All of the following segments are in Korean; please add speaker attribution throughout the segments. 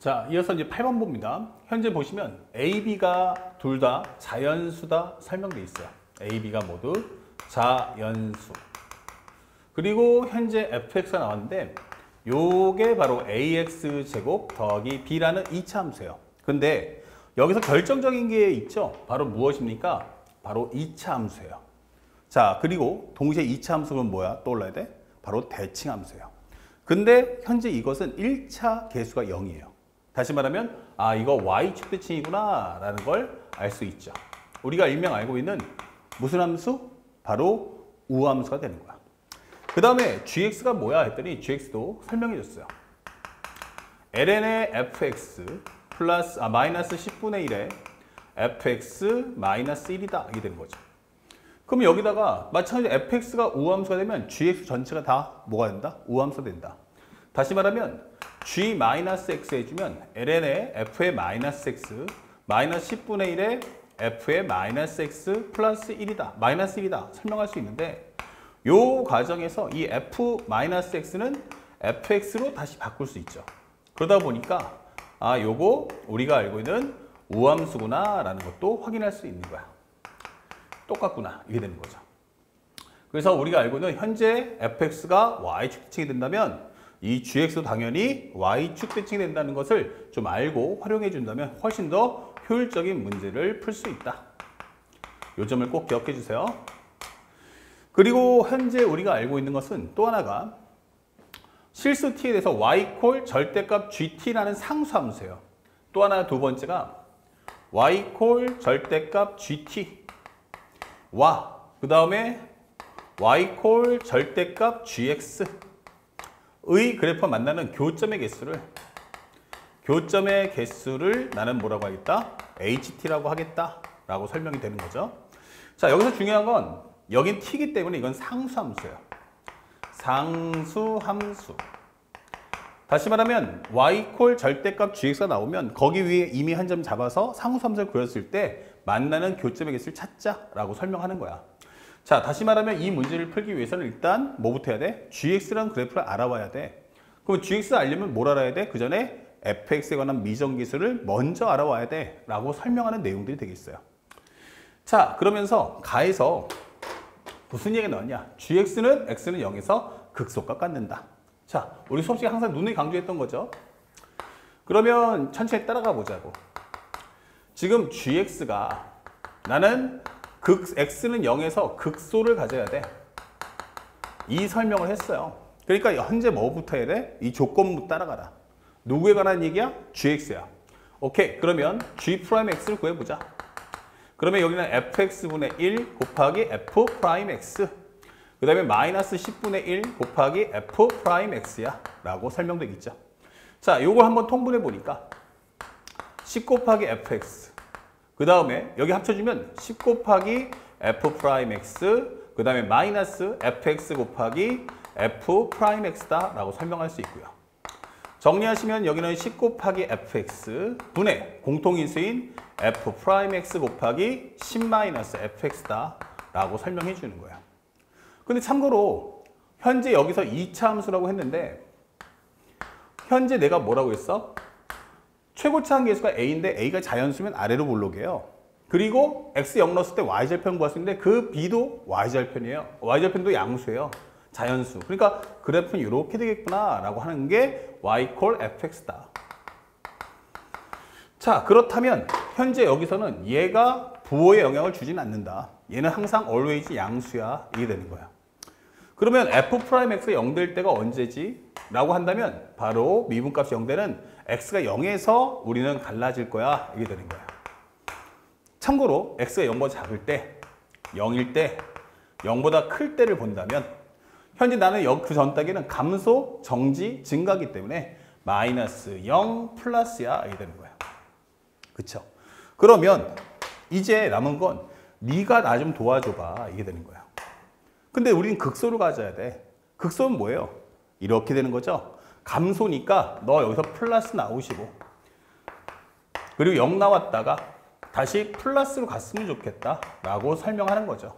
Speaker 1: 자, 이어서 이제 8번 봅니다. 현재 보시면 A, B가 둘 다 자연수다 설명되어 있어요. A, B가 모두 자연수. 그리고 현재 fx가 나왔는데 요게 바로 ax 제곱 더하기 b라는 2차 함수예요. 근데 여기서 결정적인 게 있죠. 바로 무엇입니까? 바로 2차 함수예요. 자, 그리고 동시에 2차 함수는 뭐야? 떠올라야 돼? 바로 대칭 함수예요. 근데 현재 이것은 1차 계수가 0이에요. 다시 말하면 아, 이거 y축 대칭이구나 라는 걸 알 수 있죠. 우리가 일명 알고 있는 무슨 함수? 바로 우함수가 되는 거야. 그 다음에 gx가 뭐야 했더니 gx도 설명해 줬어요. ln의 fx 플러스 마이너스 10분의 1의 fx 마이너스 1이다 이게 되는 거죠. 그럼 여기다가 마찬가지로 fx가 우함수가 되면 gx 전체가 다 뭐가 된다? 우함수가 된다. 다시 말하면 g-x 해주면 ln의 f의 마이너스 x 마이너스 10분의 1의 f의 마이너스 x 플러스 1이다. 마이너스 1이다. 설명할 수 있는데 요 과정에서 이 f-x는 fx로 다시 바꿀 수 있죠. 그러다 보니까 아, 요거 우리가 알고 있는 우함수구나 라는 것도 확인할 수 있는 거야. 똑같구나. 이게 되는 거죠. 그래서 우리가 알고 있는 현재 fx가 y축 대칭이 된다면 이 gx도 당연히 y축 대칭이 된다는 것을 좀 알고 활용해 준다면 훨씬 더 효율적인 문제를 풀 수 있다. 요 점을 꼭 기억해 주세요. 그리고 현재 우리가 알고 있는 것은 또 하나가 실수 t에 대해서 y 절대값 gt라는 상수함수예요. 또 하나 두 번째가 y 절대값 gt 와 그 다음에 y 절대값 gx 의 그래프가 만나는 교점의 개수를 나는 뭐라고 하겠다? ht라고 하겠다 라고 설명이 되는 거죠. 자, 여기서 중요한 건 여긴 t이기 때문에 이건 상수함수예요. 상수함수. 다시 말하면 y 절대값 gx가 나오면 거기 위에 이미 한 점 잡아서 상수함수를 그렸을 때 만나는 교점의 개수를 찾자라고 설명하는 거야. 자, 다시 말하면 이 문제를 풀기 위해서는 일단 뭐부터 해야 돼? gx라는 그래프를 알아와야 돼. 그럼 gx를 알려면 뭘 알아야 돼? 그 전에 fx에 관한 미정기수를 먼저 알아와야 돼 라고 설명하는 내용들이 되겠어요. 자, 그러면서 가에서 무슨 얘기가 나왔냐? gx는 x는 0에서 극소값 갖는다. 자, 우리 수업 시간에 항상 눈에 강조했던 거죠. 그러면 천천히 따라가 보자고. 지금 gx가 나는 x는 0에서 극소를 가져야 돼. 이 설명을 했어요. 그러니까 현재 뭐부터 해야 돼? 이 조건부터 따라가라. 누구에 관한 얘기야? gx야. 오케이. 그러면 g'x를 구해보자. 그러면 여기는 fx분의 1 곱하기 f'x 그 다음에 마이너스 10분의 1 곱하기 f'x야 라고 설명되겠죠. 자, 요걸 한번 통분해 보니까 10 곱하기 fx 그 다음에 여기 합쳐주면 10 곱하기 f'x 그 다음에 마이너스 fx 곱하기 f'x다 라고 설명할 수 있고요. 정리하시면 여기는 10 곱하기 fx 분의 공통인수인 f'x 곱하기 10-fx다 라고 설명해 주는 거예요. 근데 참고로 현재 여기서 2차 함수라고 했는데 현재 내가 뭐라고 했어? 최고차항 계수가 a인데 a가 자연수면 아래로 볼록이에요. 그리고 x 0 넣었을 때 y절편 구할 수 있는데 그 b도 y절편이에요. y절편도 양수예요. 자연수. 그러니까 그래프는 이렇게 되겠구나 라고 하는 게 y fx다. 자, 그렇다면 현재 여기서는 얘가 부호에 영향을 주진 않는다. 얘는 항상 always 양수야. 이게 되는 거야. 그러면 f'x가 0 될 때가 언제지? 라고 한다면 바로 미분값이 0 되는 x가 0에서 우리는 갈라질 거야. 이게 되는 거야. 참고로 x가 0보다 작을 때, 0일 때, 0보다 클 때를 본다면 현재 나는 그 전 단계는 감소, 정지, 증가기 때문에 마이너스 0 플러스야. 이게 되는 거야. 그쵸? 그러면 이제 남은 건 네가 나 좀 도와줘봐. 이게 되는 거야. 근데 우리는 극소를 가져야 돼. 극소는 뭐예요? 이렇게 되는 거죠. 감소니까 너 여기서 플러스 나오시고 그리고 0 나왔다가 다시 플러스로 갔으면 좋겠다 라고 설명하는 거죠.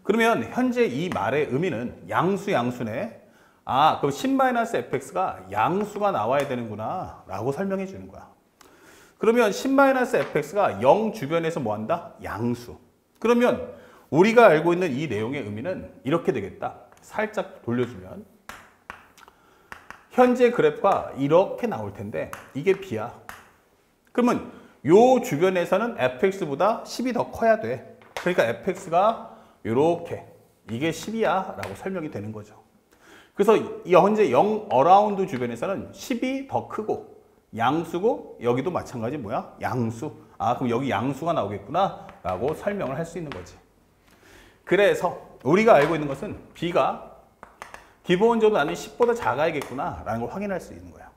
Speaker 1: 그러면 현재 이 말의 의미는 양수네. 아, 그럼 10-fx가 양수가 나와야 되는구나 라고 설명해 주는 거야. 그러면 10-fx가 0 주변에서 뭐 한다? 양수. 그러면 우리가 알고 있는 이 내용의 의미는 이렇게 되겠다. 살짝 돌려주면 현재 그래프가 이렇게 나올 텐데 이게 b야. 그러면 요 주변에서는 fx보다 10이 더 커야 돼. 그러니까 fx가 이렇게 이게 10이야 라고 설명이 되는 거죠. 그래서 이 현재 0 어라운드 주변에서는 10이 더 크고 양수고 여기도 마찬가지 뭐야? 양수. 아, 그럼 여기 양수가 나오겠구나 라고 설명을 할 수 있는 거지. 그래서 우리가 알고 있는 것은 b가 기본적으로 나는 10보다 작아야겠구나 라는 걸 확인할 수 있는 거야.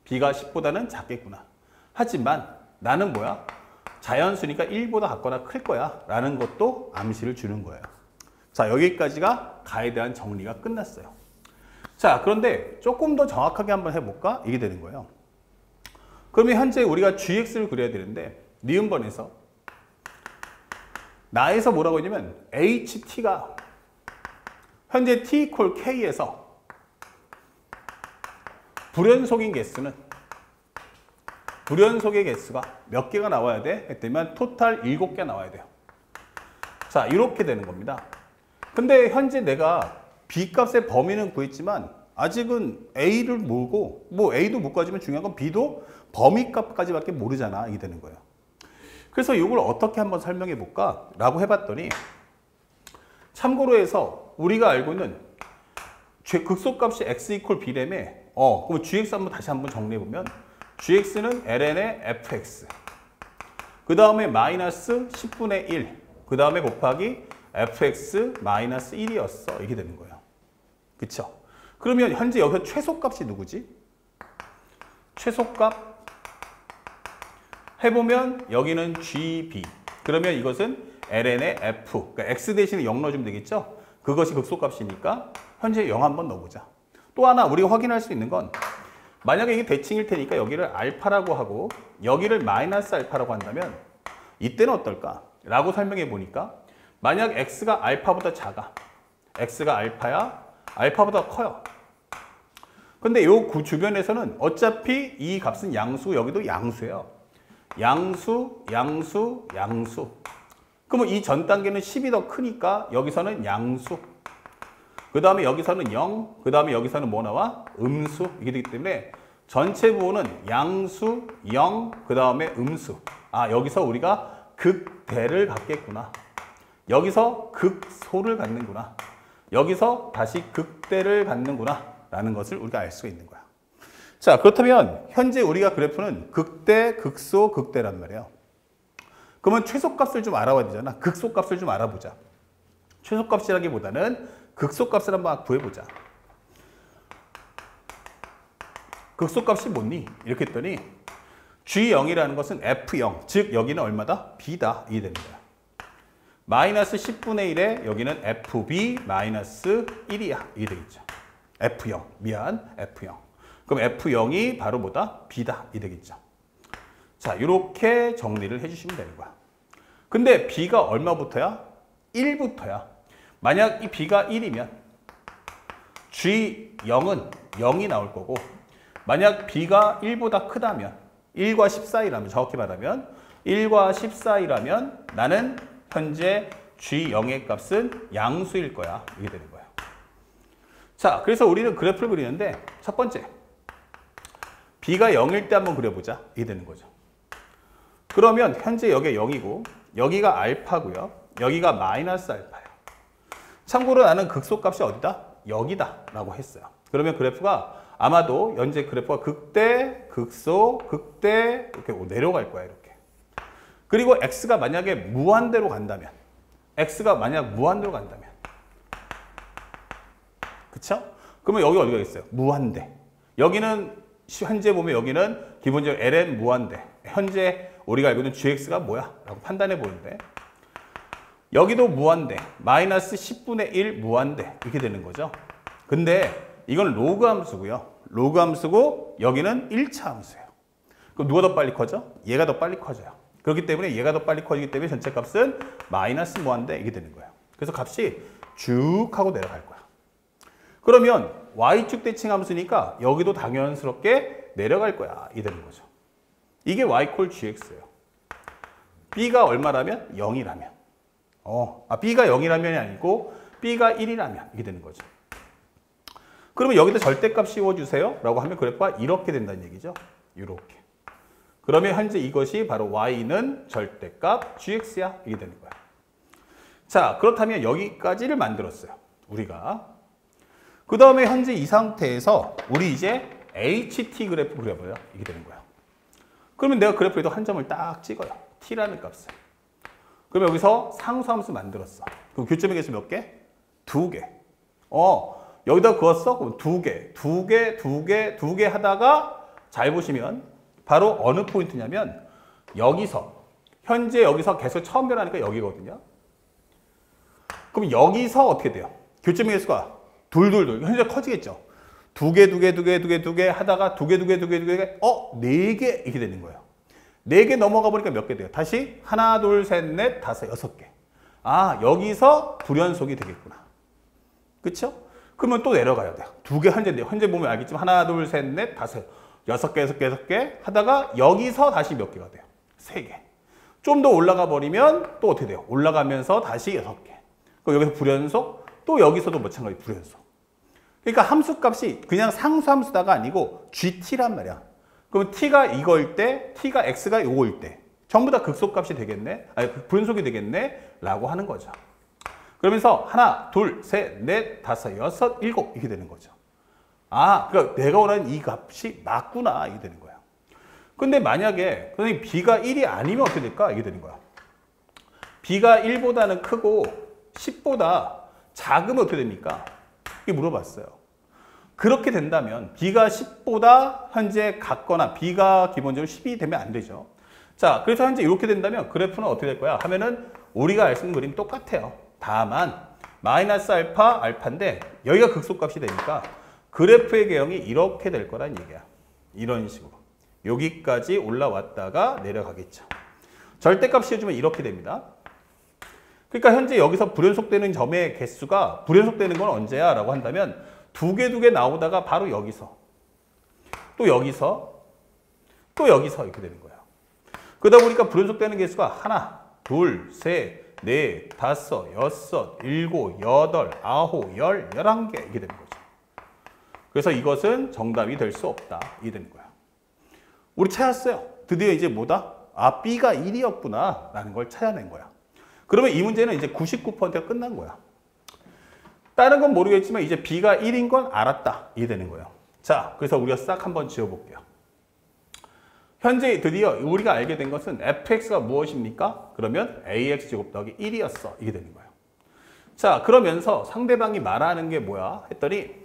Speaker 1: b가 10보다는 작겠구나. 하지만 나는 뭐야? 자연수니까 1보다 같거나 클 거야 라는 것도 암시를 주는 거예요. 자, 여기까지가 가에 대한 정리가 끝났어요. 자, 그런데 조금 더 정확하게 한번 해볼까? 이게 되는 거예요. 그러면 현재 우리가 gx를 그려야 되는데 니은번에서 나에서 뭐라고 했냐면 ht가 현재 t 이퀄 k에서 불연속인 개수는 불연속의 개수가 몇 개가 나와야 돼? 했더니 토탈 7개 나와야 돼요. 자, 이렇게 되는 겁니다. 근데 현재 내가 b 값의 범위는 구했지만 아직은 a를 모르고 뭐 a도 못 가지면 중요한 건 b도 범위 값까지밖에 모르잖아. 이게 되는 거예요. 그래서 이걸 어떻게 한번 설명해 볼까? 라고 해봤더니 참고로 해서 우리가 알고 있는 극소값이 x 이퀄 b라며 그럼 gx 다시 한번 정리해 보면 gx는 ln의 fx 그 다음에 마이너스 10분의 1 그 다음에 곱하기 fx 마이너스 1이었어. 이렇게 되는 거예요. 그쵸? 그러면 현재 여기서 최소값이 누구지? 최소값 해보면 여기는 gb 그러면 이것은 ln의 f 그러니까 x 대신에 0 넣어주면 되겠죠? 그것이 극소값이니까 현재 0 한번 넣어보자. 또 하나 우리가 확인할 수 있는 건 만약에 이게 대칭일 테니까 여기를 알파라고 하고 여기를 마이너스 알파라고 한다면 이때는 어떨까? 라고 설명해 보니까 만약 x가 알파보다 작아. x가 알파야. 알파보다 커요. 근데 요 주변에서는 어차피 이 값은 양수, 여기도 양수예요. 양수, 양수, 양수. 그러면 이 전 단계는 10이 더 크니까 여기서는 양수. 그 다음에 여기서는 0, 그 다음에 여기서는 뭐 나와? 음수. 이게 되기 때문에 전체 부호는 양수, 0, 그 다음에 음수. 아, 여기서 우리가 극대를 갖겠구나. 여기서 극소를 갖는구나. 여기서 다시 극대를 갖는구나. 라는 것을 우리가 알 수가 있는 거야. 자, 그렇다면 현재 우리가 그래프는 극대, 극소, 극대란 말이에요. 그러면 최소값을 좀 알아봐야 되잖아. 극소값을 좀 알아보자. 최소값이라기보다는 극소값을 한번 구해보자. 극소값이 뭐니? 이렇게 했더니 G0이라는 것은 F0, 즉 여기는 얼마다? B다. 이게 되는 거야. 마이너스 10분의 1에 여기는 FB 마이너스 1이야. 이게 되겠죠. F0, 미안, F0. 그럼 F0이 바로 뭐다? B다. 이 되겠죠. 자, 이렇게 정리를 해주시면 되는 거야. 근데 B가 얼마부터야? 1부터야. 만약 이 B가 1이면 G0은 0이 나올 거고 만약 B가 1보다 크다면 1과 10 사이라면 정확히 말하면 1과 10 사이라면 나는 현재 G0의 값은 양수일 거야. 이게 되는 거야. 자, 그래서 우리는 그래프를 그리는데 첫 번째 B가 0일 때 한번 그려보자. 이게 되는 거죠. 그러면 현재 여기가 0이고 여기가 알파고요. 여기가 마이너스 알파예요. 참고로 나는 극소값이 어디다? 여기다 라고 했어요. 그러면 그래프가 아마도 현재 그래프가 극대, 극소, 극대 이렇게 내려갈 거야. 이렇게. 그리고 x가 만약에 무한대로 간다면 x가 만약 무한대로 간다면 그쵸? 그러면 여기 어디가 있어요? 무한대. 여기는 현재 보면 여기는 기본적으로 ln 무한대. 현재 우리가 알고 있는 gx가 뭐야? 라고 판단해 보는데 여기도 무한대. 마이너스 10분의 1 무한대. 이렇게 되는 거죠. 근데 이건 로그 함수고요. 로그 함수고 여기는 1차 함수예요. 그럼 누가 더 빨리 커져? 얘가 더 빨리 커져요. 그렇기 때문에 얘가 더 빨리 커지기 때문에 전체 값은 마이너스 무한대 이게 되는 거예요. 그래서 값이 쭉 하고 내려갈 거야. 그러면 y축 대칭 함수니까 여기도 당연스럽게 내려갈 거야. 이 되는 거죠. 이게 y 콜 gx예요. b가 얼마라면? 0이라면. b가 0이라면이 아니고 b가 1이라면 이게 되는 거죠. 그러면 여기다 절대값 씌워주세요 라고 하면 그래프가 이렇게 된다는 얘기죠. 이렇게. 그러면 현재 이것이 바로 y는 절대값 gx야. 이게 되는 거야. 자, 그렇다면 여기까지를 만들었어요. 우리가. 그 다음에 현재 이 상태에서 우리 이제 ht 그래프 그려봐요. 이게 되는 거야. 그러면 내가 그래프에도 한 점을 딱 찍어요. t라는 값을. 그럼 여기서 상수함수 만들었어. 그럼 교점의 개수 몇 개? 2개. 여기다 그었어? 그럼 2개, 2개, 2개, 2개 하다가 잘 보시면 바로 어느 포인트냐면 여기서 현재 여기서 계속 처음 변하니까 여기거든요. 그럼 여기서 어떻게 돼요? 교점의 개수가 둘 현재 커지겠죠. 2개, 2개, 2개, 2개, 2개 하다가 2개, 2개, 2개, 2개, 4개 이렇게 되는 거예요. 4개 넘어가 보니까 몇 개 돼요? 다시 하나, 둘, 셋, 넷, 다섯, 6개. 여기서 불연속이 되겠구나. 그쵸? 그러면 또 내려가야 돼요. 2개 현재 보면 알겠지만 하나, 둘, 셋, 넷, 다섯, 6개, 6개, 6개 하다가 여기서 다시 몇 개가 돼요? 3개. 좀 더 올라가 버리면 또 어떻게 돼요? 올라가면서 다시 6개. 그럼 여기서 불연속, 또 여기서도 마찬가지 불연속. 그러니까 함수값이 그냥 상수함수다가 아니고 GT란 말이야. 그럼 T가 이거일 때, T가 X가 요거일 때 전부 다 극소값이 되겠네? 불연속이 되겠네? 라고 하는 거죠. 그러면서 하나, 둘, 셋, 넷, 다섯, 여섯, 일곱 이렇게 되는 거죠. 그러니까 내가 원하는 이 값이 맞구나 이게 되는 거야. 근데 만약에 선생님 B가 1이 아니면 어떻게 될까? 이게 되는 거야. B가 1보다는 크고 10보다 작으면 어떻게 됩니까? 이게 물어봤어요. 그렇게 된다면 B가 10보다 현재 같거나 B가 기본적으로 10이 되면 안 되죠. 자, 그래서 현재 이렇게 된다면 그래프는 어떻게 될 거야? 하면은 우리가 쓰는 그림 똑같아요. 다만 마이너스 알파, 알파인데 여기가 극소값이 되니까 그래프의 개형이 이렇게 될 거란 얘기야. 이런 식으로. 여기까지 올라왔다가 내려가겠죠. 절대값 씌워주면 이렇게 됩니다. 그러니까 현재 여기서 불연속되는 점의 개수가 불연속되는 건 언제야? 라고 한다면 2개 나오다가 바로 여기서 또 여기서 또 여기서 이렇게 되는 거예요. 그러다 보니까 불연속되는 개수가 하나, 둘, 셋, 넷, 다섯, 여섯, 일곱, 여덟, 아홉, 열, 11개 이렇게 되는 거죠. 그래서 이것은 정답이 될 수 없다. 이게 되는 거야. 우리 찾았어요. 드디어 이제 뭐다? B가 1이었구나 라는 걸 찾아낸 거야. 그러면 이 문제는 이제 99%가 끝난 거야. 다른 건 모르겠지만 이제 B가 1인 건 알았다. 이게 되는 거예요. 자, 그래서 우리가 싹 한번 지워볼게요. 현재 드디어 우리가 알게 된 것은 fx가 무엇입니까? 그러면 ax제곱 더하기 1이었어. 이게 되는 거예요. 자, 그러면서 상대방이 말하는 게 뭐야? 했더니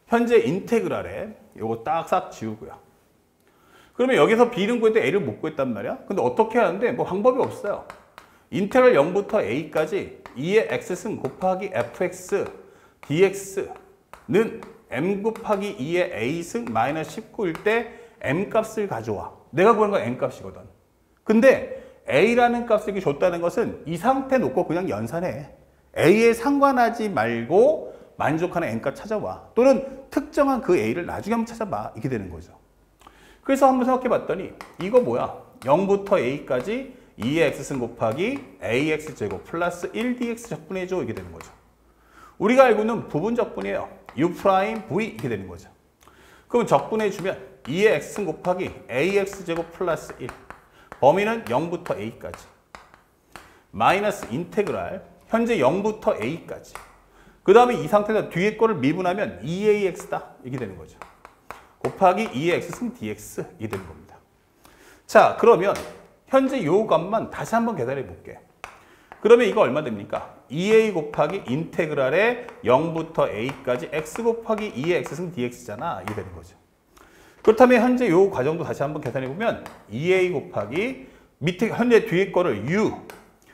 Speaker 1: 현재 인테그랄에 요거 딱 싹 지우고요. 그러면 여기서 b는 구했는데 a를 못 구했단 말이야? 근데 어떻게 하는데 뭐 방법이 없어요. 인테그랄 0부터 a까지 2의 x승 곱하기 fx dx는 m 곱하기 2의 a승 마이너스 19일 때 m 값을 가져와. 내가 구한 건 m 값이거든. 근데 a라는 값을 이렇게 줬다는 것은 이 상태 놓고 그냥 연산해. a에 상관하지 말고 만족하는 m 값 찾아와. 또는 특정한 그 a를 나중에 한번 찾아봐. 이렇게 되는 거죠. 그래서 한번 생각해 봤더니 이거 뭐야? 0부터 a까지 2의 x승 곱하기 ax제곱 플러스 1dx 적분해줘. 이게 되는 거죠. 우리가 알고 있는 부분 적분이에요. u'v 이렇게 되는 거죠. 그럼 적분해주면 2의 x승 곱하기 ax제곱 플러스 1 범위는 0부터 a까지 마이너스 인테그랄 현재 0부터 a까지 그 다음에 이 상태에서 뒤에 거를 미분하면 2ax다. 이렇게 되는 거죠. 곱하기 2의 x승 dx 이게 되는 겁니다. 자, 그러면 현재 요 값만 다시 한번 계산해 볼게. 그러면 이거 얼마 됩니까? 2a 곱하기 인테그랄의 0부터 a까지 x 곱하기 2의 x승 dx잖아. 이게 되는 거죠. 그렇다면 현재 요 과정도 다시 한번 계산해 보면 2a 곱하기 밑에 현재 뒤에 거를 u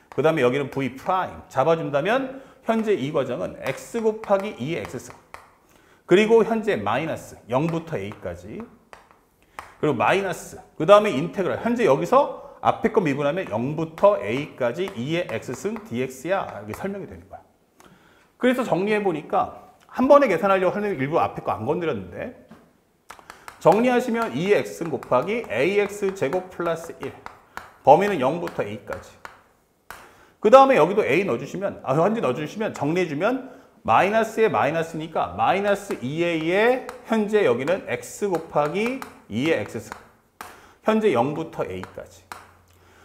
Speaker 1: 그 다음에 여기는 v 프라임 잡아준다면 현재 이 과정은 x 곱하기 2의 x승 그리고 현재 마이너스 0부터 a까지 그리고 마이너스 그 다음에 인테그랄 현재 여기서 앞에 거 미분하면 0부터 a까지 2의 x승 dx야. 이렇게 설명이 되는 거야. 그래서 정리해 보니까 한 번에 계산하려고 하는 일부 앞에 거 안 건드렸는데 정리하시면 2x 곱하기 ax 제곱 플러스 1 범위는 0부터 a까지 그 다음에 여기도 a 넣어주시면 현재 넣어주시면 정리해주면 마이너스에 마이너스니까 마이너스 2a에 현재 여기는 x 곱하기 2의 x승 현재 0부터 a까지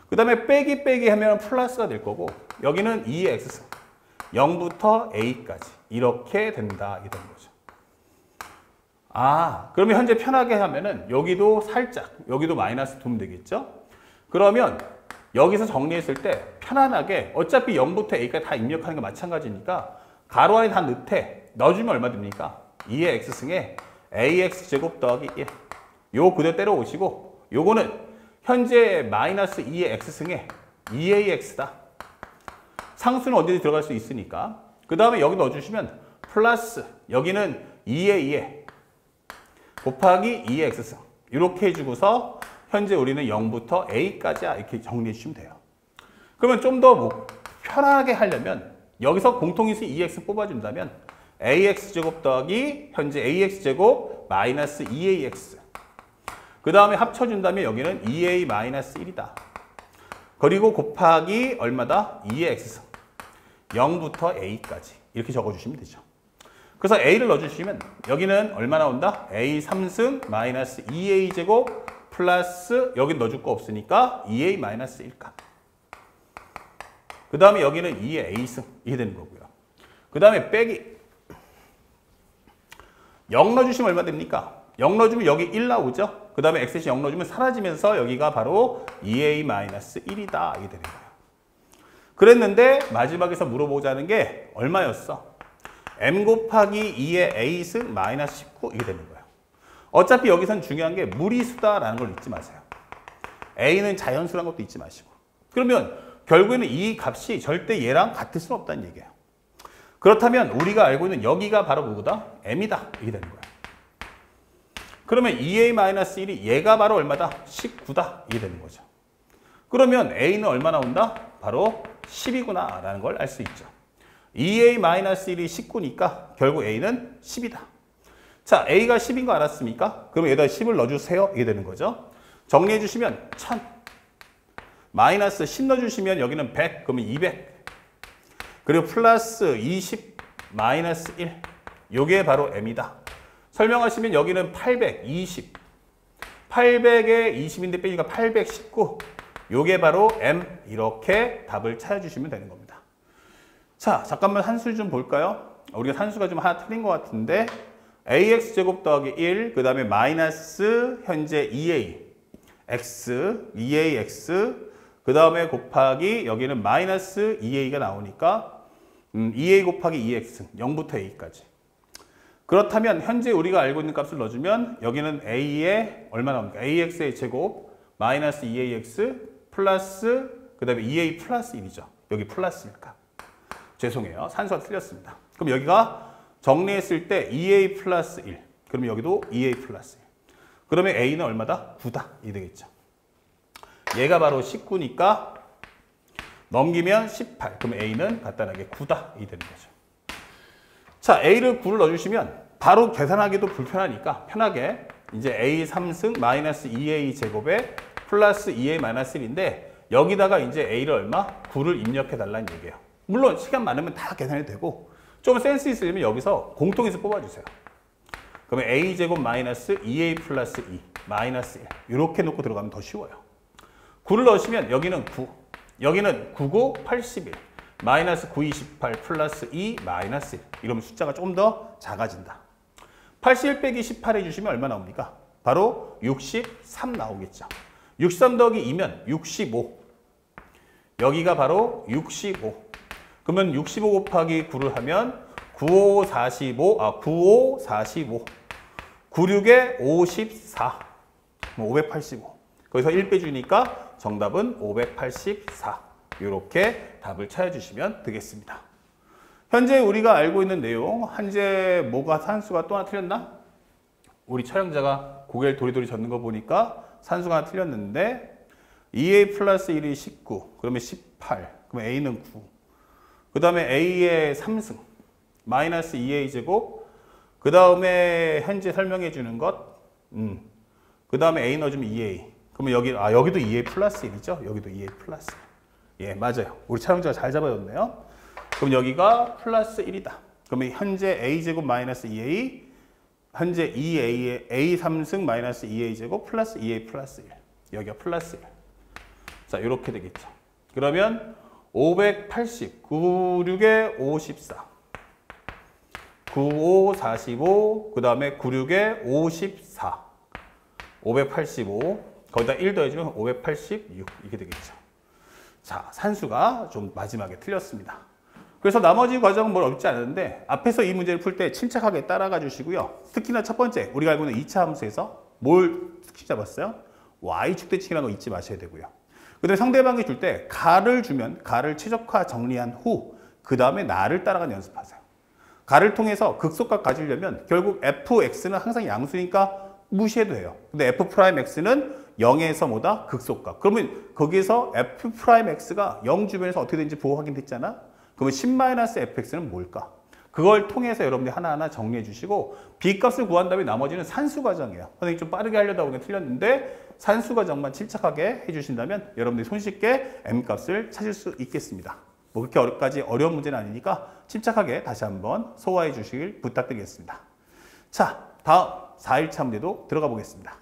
Speaker 1: 그 다음에 빼기 하면 플러스가 될 거고 여기는 2의 x승 0부터 a까지 이렇게 된다 이게 되는 거죠. 그러면 현재 편하게 하면은 여기도 살짝 여기도 마이너스 두면 되겠죠. 그러면 여기서 정리했을 때 편안하게 어차피 0부터 a까지 다 입력하는 게 마찬가지니까 가로 안에 다 넣어주면 얼마 됩니까? 2의 x승에 ax 제곱 더하기 1 요거 그대로 때려오시고 요거는 현재 마이너스 2의 x승에 2ax다. 상수는 언제든지 들어갈 수 있으니까 그 다음에 여기 넣어주시면 플러스 여기는 2의 곱하기 2의 x승 이렇게 해주고서 현재 우리는 0부터 a까지 이렇게 정리해 주시면 돼요. 그러면 좀 더 편하게 하려면 여기서 공통인수 2x 뽑아준다면 ax 제곱 더하기 현재 ax 제곱 마이너스 2ax 그 다음에 합쳐준다면 여기는 2a 마이너스 1이다. 그리고 곱하기 얼마다? 2의 x승 0부터 a까지 이렇게 적어주시면 되죠. 그래서 a를 넣어주시면 여기는 얼마 나온다? a 3승 마이너스 2a 제곱 플러스 여기 넣어줄 거 없으니까 2a 마이너스 1값 그 다음에 여기는 2의 a승 이게 되는 거고요. 그 다음에 빼기 0 넣어주시면 얼마 됩니까? 0 넣어주면 여기 1 나오죠? 그 다음에 x시 0 넣어주면 사라지면서 여기가 바로 2a 마이너스 1이다 이게 되는 거예요. 그랬는데 마지막에서 물어보자는 게 얼마였어? m 곱하기 2의 a승 마이너스 19 이게 되는 거예요. 어차피 여기선 중요한 게 무리수다라는 걸 잊지 마세요. a는 자연수라는 것도 잊지 마시고 그러면 결국에는 이 값이 절대 얘랑 같을 수는 없다는 얘기예요. 그렇다면 우리가 알고 있는 여기가 바로 누구다? m이다 이게 되는 거예요. 그러면 2a-1이 얘가 바로 얼마다? 19다 이게 되는 거죠. 그러면 a는 얼마 나온다? 바로 10이구나 라는 걸 알 수 있죠. 2a-1이 19니까 결국 a는 10이다. 자, a가 10인 거 알았습니까? 그럼 여기다 10을 넣어주세요 이게 되는 거죠. 정리해 주시면 1000 마이너스 10 넣어주시면 여기는 100 그러면 200 그리고 플러스 20 마이너스 1 요게 바로 m이다. 설명하시면 여기는 820 800에 20인데 빼니까 819 요게 바로 m 이렇게 답을 찾아주시면 되는 겁니다. 자, 잠깐만 한수 좀 볼까요? 우리가 산수가 좀 하나 틀린 것 같은데 ax 제곱 더하기 1 그 다음에 마이너스 현재 2a x 2ax 그 다음에 곱하기 여기는 마이너스 2a가 나오니까 2a 곱하기 2x 0부터 a까지 그렇다면 현재 우리가 알고 있는 값을 넣어주면 여기는 a에 얼마 나옵니까? ax의 제곱 마이너스 2ax 플러스 그 다음에 2a 플러스 1이죠. 여기 플러스니까 죄송해요. 산수가 틀렸습니다. 그럼 여기가 정리했을 때 2a 플러스 1 그러면 여기도 2a 플러스 1 그러면 a는 얼마다? 9다 이 되겠죠. 얘가 바로 19니까 넘기면 18 그럼 a는 간단하게 9다 이 되는 거죠. 자, a를 9를 넣어주시면 바로 계산하기도 불편하니까 편하게 이제 a 3승 마이너스 2a 제곱에 플러스 2a 마이너스 1인데 여기다가 이제 a를 얼마? 9를 입력해 달라는 얘기예요. 물론 시간 많으면 다 계산이 되고 좀 센스 있으려면 여기서 공통에서 뽑아주세요. 그러면 a 제곱 마이너스 2a 플러스 2 마이너스 1 이렇게 놓고 들어가면 더 쉬워요. 9를 넣으시면 여기는 9 여기는 9고 81 마이너스 9, 28 플러스 2 마이너스 1 이러면 숫자가 좀 더 작아진다. 81 빼기 18 해주시면 얼마 나옵니까? 바로 63 나오겠죠. 63 더하기 2면 65 여기가 바로 65 그러면 65 곱하기 9를 하면 95, 45 95, 45 96에 54 585 거기서 1 빼주니까 정답은 584 이렇게 답을 찾아주시면 되겠습니다. 현재 우리가 알고 있는 내용 현재 뭐가 산수가 또 하나 틀렸나? 우리 촬영자가 고개를 도리도리 젓는 거 보니까 산수가 하나 틀렸는데 2a 플러스 1이 19 그러면 18 그러면 a는 9 그 다음에 a의 3승 마이너스 2a 제곱 그 다음에 현재 설명해 주는 것. 그 다음에 A 넣어주면 2A. 그러면 여기도 2A 플러스 1이죠? 여기도 2A 플러스 1. 예, 맞아요. 우리 촬영자가 잘 잡아줬네요. 그럼 여기가 플러스 1이다. 그러면 현재 A제곱 마이너스 2A, 현재 2A의 A 3승 마이너스 2A제곱 플러스 2A 플러스 1. 여기가 플러스 1. 자, 이렇게 되겠죠. 그러면 580, 96에 54. 95, 45, 그 다음에 96에 54. 585, 거기다 1 더해주면 586. 이게 되겠죠. 자, 산수가 좀 마지막에 틀렸습니다. 그래서 나머지 과정은 뭘 어렵지 않은데 앞에서 이 문제를 풀 때 침착하게 따라가 주시고요. 특히나 첫 번째, 우리가 알고 있는 2차 함수에서 뭘 특히 잡았어요? y축대칭이라는 거 잊지 마셔야 되고요. 그 다음에 상대방이 줄 때 가를 주면 가를 최적화 정리한 후 그 다음에 나를 따라가는 연습하세요. 가를 통해서 극소값 가지려면 결국 fx는 항상 양수니까 무시해도 돼요. 근데 f'x는 0에서 뭐다? 극소값. 그러면 거기에서 f'x가 0 주변에서 어떻게 되는지 보호 확인됐잖아? 그러면 10-fx는 뭘까? 그걸 통해서 여러분들이 하나하나 정리해 주시고 b값을 구한 다음에 나머지는 산수 과정이에요. 선생님 좀 빠르게 하려다 보니 틀렸는데 산수 과정만 침착하게 해주신다면 여러분들이 손쉽게 m값을 찾을 수 있겠습니다. 뭐 그렇게까지 어려운 문제는 아니니까 침착하게 다시 한번 소화해 주시길 부탁드리겠습니다. 자, 다음 4일차 문제도 들어가 보겠습니다.